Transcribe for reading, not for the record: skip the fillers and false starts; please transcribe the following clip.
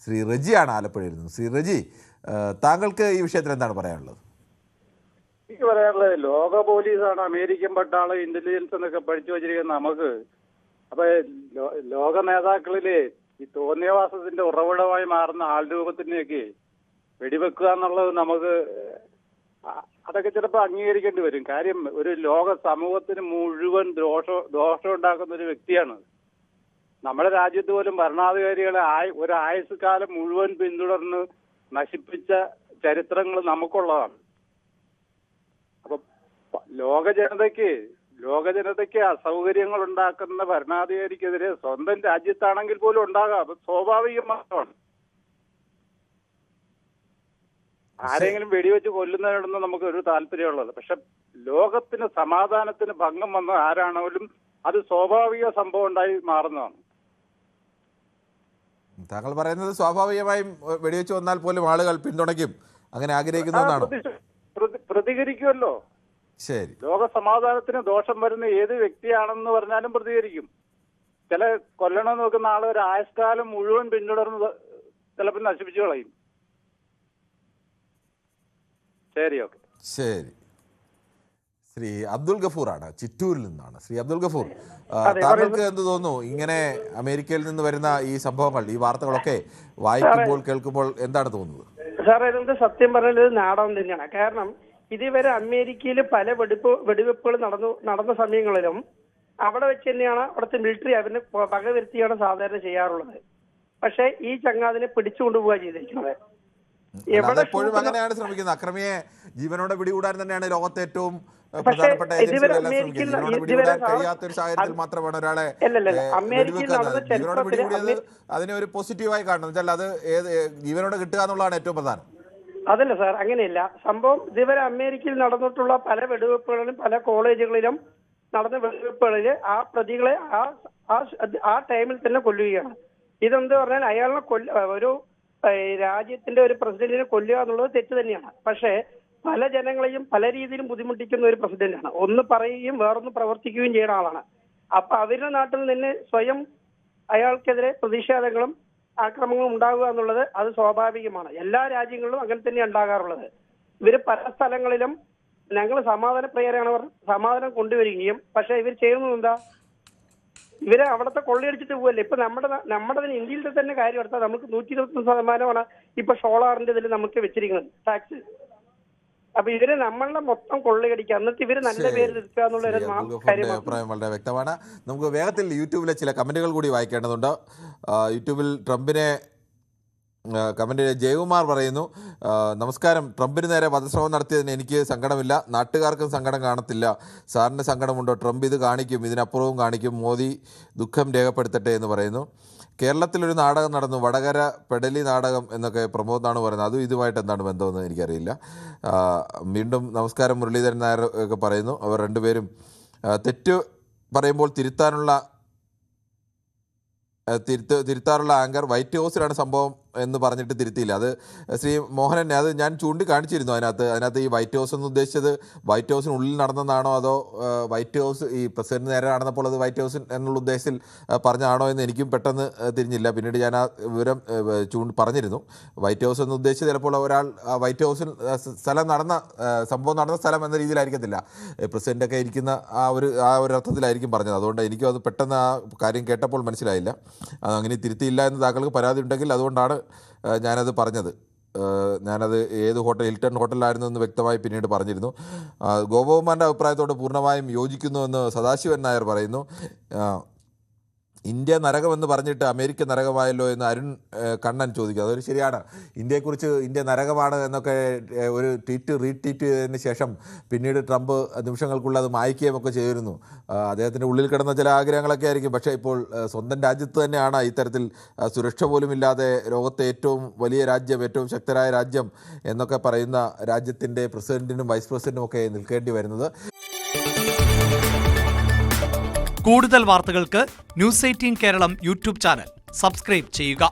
ശ്രീ റജിയാണ് ആലപ്പുഴയിൽ നിന്ന്. ശ്രീ റജി, താങ്കൾക്ക് ഈ വിഷയത്തിൽ എന്താണ് പറയാനുള്ളത്? എനിക്ക് പറയാനുള്ളത്, ലോക പോലീസാണ് അമേരിക്കൻ പട്ടാളം, ഇന്റലിജൻസ് എന്നൊക്കെ പഠിച്ചു വച്ചിരിക്കുന്ന നമുക്ക്. അപ്പൊ ലോക നേതാക്കളില് ഈ തോന്നിയവാസത്തിന്റെ ഉറവിടമായി മാറുന്ന ആൾ രൂപത്തിനെയൊക്കെ വെടിവെക്കുക എന്നുള്ളത് നമുക്ക് അതൊക്കെ ചിലപ്പോൾ അംഗീകരിക്കേണ്ടി വരും. കാര്യം ഒരു ലോക സമൂഹത്തിന് മുഴുവൻ ദോഷം ഉണ്ടാക്കുന്ന ഒരു വ്യക്തിയാണ്. നമ്മുടെ രാജ്യത്ത് പോലും ഭരണാധികാരികളെ ഒരു ആയുസ് കാലം മുഴുവൻ പിന്തുടർന്ന് നശിപ്പിച്ച ചരിത്രങ്ങൾ നമുക്കുള്ളതാണ്. അപ്പൊ ലോക ജനതയ്ക്ക് അസൗകര്യങ്ങൾ ഉണ്ടാക്കുന്ന ഭരണാധികാരിക്കെതിരെ സ്വന്തം രാജ്യത്താണെങ്കിൽ പോലും ഉണ്ടാകാം. അത് സ്വാഭാവികമാണ്. ആരെങ്കിലും വെടിവെച്ച് കൊല്ലുന്നതിനൊന്നും നമുക്ക് ഒരു താല്പര്യമുള്ളത്. പക്ഷെ ലോകത്തിന് സമാധാനത്തിന് ഭംഗം വന്ന ആരാണെങ്കിലും അത് സ്വാഭാവിക സംഭവം ഉണ്ടായി മാറുന്നതാണ്. താങ്കൾ പറയുന്നത് സ്വാഭാവികമായും വെടിവെച്ച് വന്നാൽ പോലും ആളുകൾ പിന്തുണയ്ക്കും, അങ്ങനെ ആഗ്രഹിക്കുന്നതാണോ? പ്രതികരിക്കുമല്ലോ. ശരി. ലോക സമാധാനത്തിന് ദോഷം വരുന്ന ഏത് വ്യക്തിയാണെന്ന് പറഞ്ഞാലും പ്രതികരിക്കും. ചില കൊല്ലണം നോക്കുന്ന ആൾ ഒരു ആയുഷ്കാലം മുഴുവൻ പിന്തുടർന്ന് ചിലപ്പോൾ നശിപ്പിച്ചു കളയും. ശരി, ഓക്കെ. ശരി. ശ്രീ അബ്ദുൽ ഗഫൂറാണ്, ചിറ്റൂരിൽ നിന്നാണ്. ശ്രീ അബ്ദുൽ ഗഫൂർ, താങ്കൾക്ക് എന്ത് തോന്നുന്നു? ഇങ്ങനെ അമേരിക്കയിൽ നിന്ന് വരുന്ന ഈ സംഭവങ്ങൾ, ഈ വാർത്തകളൊക്കെ വായിക്കുമ്പോൾ കേൾക്കുമ്പോൾ എന്താണ് തോന്നുന്നത്? സാർ, ഇതെന്ത് സത്യം പറഞ്ഞാൽ ഇത് നാടകം തന്നെയാണ്. കാരണം ഇതുവരെ അമേരിക്കയിൽ പല വെടിവെപ്പുകൾ നടന്ന സമയങ്ങളിലും അവിടെ വെച്ച് തന്നെയാണ് അവിടുത്തെ മിലിറ്ററി അവന് വകവരുത്തിയാണ് സാധാരണ ചെയ്യാറുള്ളത്. പക്ഷെ ഈ ചങ്ങാതിനെ പിടിച്ചുകൊണ്ടുപോവുക ചെയ്തിരിക്കുന്നത്. എപ്പോഴും അങ്ങനെയാണ് ശ്രമിക്കുന്നത്. അക്രമിയെ ജീവനോടെ പിടികൂടാൻ തന്നെയാണ് ലോകത്തെ ഏറ്റവും പ്രധാനപ്പെട്ട കഴിയാത്തൊരു സാഹചര്യത്തിൽ മാത്രമാണ് ഒരാളെ ജീവനോടെ പിടികൂടിയത്. അതിനെ ഒരു പോസിറ്റീവായി കാണണം വെച്ചാൽ അത് ജീവനോടെ കിട്ടുക എന്നുള്ളതാണ് ഏറ്റവും പ്രധാനം. അതല്ല സാർ, അങ്ങനെയല്ല സംഭവം. ഇതുവരെ അമേരിക്കയിൽ നടന്നിട്ടുള്ള പല വെടിവെപ്പുകളിലും പല കോളേജുകളിലും നടന്ന വെടിവെപ്പുകളിൽ ആ പ്രതികളെ ആ ടൈമിൽ തന്നെ കൊല്ലുകയാണ്. ഇതെന്ത് പറഞ്ഞാൽ അയാളെ ഒരു രാജ്യത്തിന്റെ ഒരു പ്രസിഡന്റിനെ കൊല്ലുക എന്നുള്ളത് തെറ്റ് തന്നെയാണ്. പക്ഷേ പല ജനങ്ങളെയും പല രീതിയിലും ബുദ്ധിമുട്ടിക്കുന്ന ഒരു പ്രസിഡന്റാണ്. ഒന്ന് പറയുകയും വേറൊന്ന് പ്രവർത്തിക്കുകയും ചെയ്യുന്ന ആളാണ്. അപ്പൊ അവരുടെ നാട്ടിൽ നിന്ന് സ്വയം അയാൾക്കെതിരെ പ്രതിഷേധങ്ങളും ആക്രമണങ്ങളും ഉണ്ടാകുക എന്നുള്ളത് അത് സ്വാഭാവികമാണ്. എല്ലാ രാജ്യങ്ങളിലും അങ്ങനെ തന്നെ ഉണ്ടാകാറുള്ളത്. ഇവര് പല സ്ഥലങ്ങളിലും ഞങ്ങൾ സമാധാന പ്രിയരാണ് സമാധാനം കൊണ്ടുവരികയും, പക്ഷെ ഇവർ ചെയ്യുന്നത് എന്താ? ഇവരെ അവിടുത്തെ കൊള്ളയടിച്ചിട്ട് പോവല്ലേ. ഇപ്പൊ നമ്മുടെ ഇന്ത്യയിലത്തെ തന്നെ കാര്യം എടുത്താൽ നമുക്ക് 121% ഇപ്പൊ സോളാറിന്റെ ഇതിൽ നമുക്ക് വെച്ചിരിക്കുന്നത് ടാക്സ്. അപ്പൊ ഇവര് നമ്മളുടെ മൊത്തം കൊള്ളയടിക്കുക, എന്നിട്ട് ഇവര് നല്ല പേര് നിർത്തുക എന്നുള്ള അഭിപ്രായം വളരെ വ്യക്തമാണ്. നമുക്ക് വേഗത്തിൽ യൂട്യൂബിലെ ചില കമന്റുകൾ കൂടി വായിക്കേണ്ടതുണ്ട്. യൂട്യൂബിൽ ട്രംപിനെ കമന്റ് ജയകുമാർ പറയുന്നു, നമസ്കാരം. ട്രംപിന് നേരെ വധശ്രമം നടത്തിയതിന് എനിക്ക് സങ്കടമില്ല, നാട്ടുകാർക്കും സങ്കടം കാണത്തില്ല. സാറിന് സങ്കടമുണ്ടോ? ട്രംപ് ഇത് കാണിക്കും, ഇതിനപ്പുറവും കാണിക്കും. മോദി ദുഃഖം രേഖപ്പെടുത്തട്ടെ എന്ന് പറയുന്നു. കേരളത്തിലൊരു നാടകം നടന്നു, വടകര പെടലി നാടകം എന്നൊക്കെ പ്രമോദാണ് പറയുന്നത്. അതും ഇതുമായിട്ട് എന്താണ് ബന്ധമെന്ന് എനിക്കറിയില്ല. വീണ്ടും നമസ്കാരം മുരളീധരൻ നായർ ഒക്കെ പറയുന്നു. അവർ രണ്ടുപേരും തെറ്റ് പറയുമ്പോൾ തിരുത്താറുള്ള ആങ്കർ വൈറ്റ് ഹൗസിലാണ് സംഭവം എന്ന് പറഞ്ഞിട്ട് തിരുത്തിയില്ല. അത് ശ്രീ മോഹനൻ, അത് ഞാൻ ചൂണ്ടിക്കാണിച്ചിരുന്നു. അതിനകത്ത് ഈ വൈറ്റ് ഹൗസ് എന്ന് ഉദ്ദേശിച്ചത് വൈറ്റ് ഹൗസിനുള്ളിൽ നടന്നതാണോ അതോ വൈറ്റ് ഹൗസ് ഈ പ്രസിഡന്റ് നേരെ നടന്നപ്പോൾ അത് വൈറ്റ് ഹൗസ് എന്നുള്ള ഉദ്ദേശത്തിൽ പറഞ്ഞാണോ എന്ന് എനിക്കും പെട്ടെന്ന് തിരിഞ്ഞില്ല. പിന്നീട് ഞാൻ ആ വിവരം പറഞ്ഞിരുന്നു. വൈറ്റ് ഹൗസ് എന്ന് ഉദ്ദേശിച്ചത് ചിലപ്പോൾ ഒരാൾ വൈറ്റ് ഹൗസിൽ സംഭവം നടന്ന സ്ഥലം എന്ന രീതിയിലായിരിക്കത്തില്ല, പ്രസിഡൻ്റൊക്കെ ഇരിക്കുന്ന ആ ഒരു അർത്ഥത്തിലായിരിക്കും പറഞ്ഞത്. അതുകൊണ്ട് എനിക്കും അത് പെട്ടെന്ന് ആ കാര്യം കേട്ടപ്പോൾ മനസ്സിലായില്ല. അങ്ങനെ തിരുത്തിയില്ല എന്ന് താങ്കൾക്ക് പരാതി ഉണ്ടെങ്കിൽ അതുകൊണ്ടാണ് ഞാനത് പറഞ്ഞത്. ഞാനത് ഏത് ഹിൽട്ടൺ ഹോട്ടലിലായിരുന്നു എന്ന് വ്യക്തമായി പിന്നീട് പറഞ്ഞിരുന്നു. ഗോപകുമാറിൻ്റെ അഭിപ്രായത്തോട് പൂർണ്ണമായും യോജിക്കുന്നുവെന്ന് സദാശിവൻ നായർ പറയുന്നു. ഇന്ത്യ നരകമെന്ന് പറഞ്ഞിട്ട് അമേരിക്ക നരകമായല്ലോ എന്ന് അരുൺ കണ്ണൻ ചോദിക്കുക. അതൊരു ശരിയാണ്. ഇന്ത്യയെക്കുറിച്ച് ഇന്ത്യ നരകമാണ് എന്നൊക്കെ ഒരു റീട്വീറ്റ് ചെയ്തതിന് ശേഷം പിന്നീട് ട്രംപ് നിമിഷങ്ങൾക്കുള്ള അത് മായ്ക്കുകയും ഒക്കെ ചെയ്തിരുന്നു. അദ്ദേഹത്തിൻ്റെ ഉള്ളിൽ കിടന്ന ചില ആഗ്രഹങ്ങളൊക്കെ ആയിരിക്കും. പക്ഷേ ഇപ്പോൾ സ്വന്തം രാജ്യത്ത് തന്നെയാണ് ഇത്തരത്തിൽ സുരക്ഷ പോലും ഇല്ലാതെ ലോകത്തെ ഏറ്റവും വലിയ രാജ്യം, ഏറ്റവും ശക്തരായ രാജ്യം എന്നൊക്കെ പറയുന്ന രാജ്യത്തിൻ്റെ പ്രസിഡന്റിനും വൈസ് പ്രസിഡന്റും ഒക്കെ നിൽക്കേണ്ടി വരുന്നത്. കൂടുതൽ വാർത്തകൾക്ക് news 18 Keralam YouTube channel subscribe ചെയ്യുക.